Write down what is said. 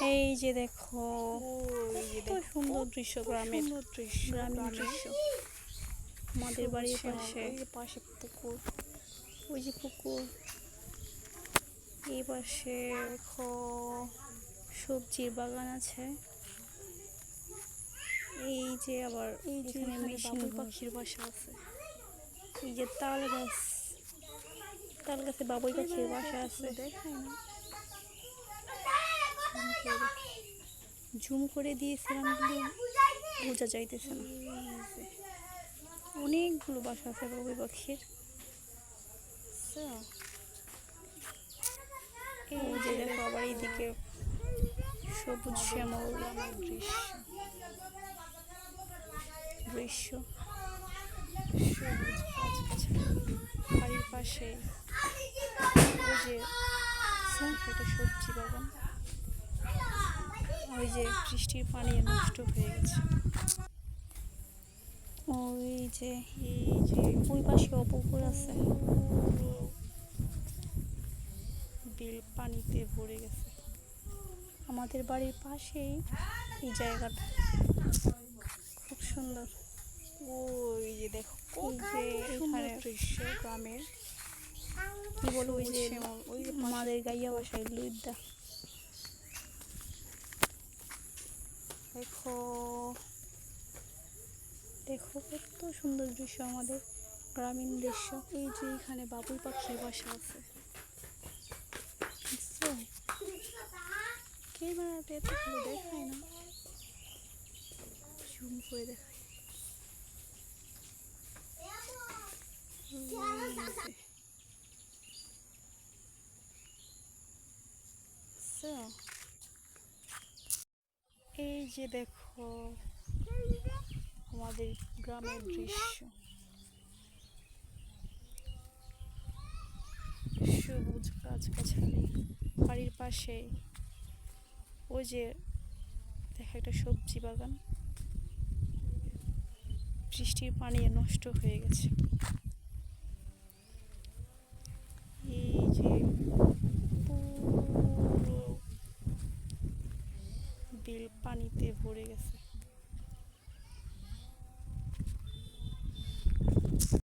এই যে দেখো কত কত সুন্দর দৃশ্য, গ্রামের সুন্দর দৃশ্য, গ্রামীণ দৃশ্য। আমাদের বাড়ির পাশে ওই যে পাশে পুকুর, ওই যে পুকুর, এই পাশে দেখো সবজির বাগান আছে। এই যে আবার এই যে এখানে এখানে মেশিন বাবুই ঘর, পাখির বাসা আছে। এই যে তাল গাছ, তাল গাছে বাবুই পাখির বাসা আছে। দেখাই না, ঝুম করে দিয়েছিলাম কিন্তু বোঝা যাইতেছে না। এই যে অনেকগুলো বাসা আছে বাবুই পাখির। so, এই যে দেখো আবার এইদিকে সবুজ শ্যামল গ্রামের দৃশ্য, দৃশ্য। সবুজ গাছগাছালি, বাড়ির পাশে ওই যে একটা সবজি বাগান, ওই যে বৃষ্টির পানি নষ্ট হয়ে গেছে। ওই যে এই যে ওই পাশেও পুকুর আছে, পুরো বিল পানিতে ভরে গেছে। আমাদের বাড়ির পাশেই এই জায়গাটা, খুব সুন্দর। ওই যে দেখো এই যে সুন্দর এখানে দৃশ্য গ্রামের, কি বলবো, ওই যে শ্যামল, ওই যে আমাদের গাইয়া বাসায় লুইদা। দেখো দেখো কত সুন্দর দৃশ্য আমাদের গ্রামীণ দৃশ্য। এই যে এখানে বাবুই পাখির বাসা আছে। বুঝছো? ক্যামেরাতে এত ভালো দেখায় না, জুম করে দেখায়। এই যে, so, এই যে দেখো আমাদের গ্রামের দৃশ্য, সবুজ গাছগাছালি, বাড়ির পাশে ওই যে দেখা একটা সবজি বাগান, বৃষ্টির পানি নষ্ট হয়ে গেছে। এই যে পুরো বিল পানিতে ভরে গেছে।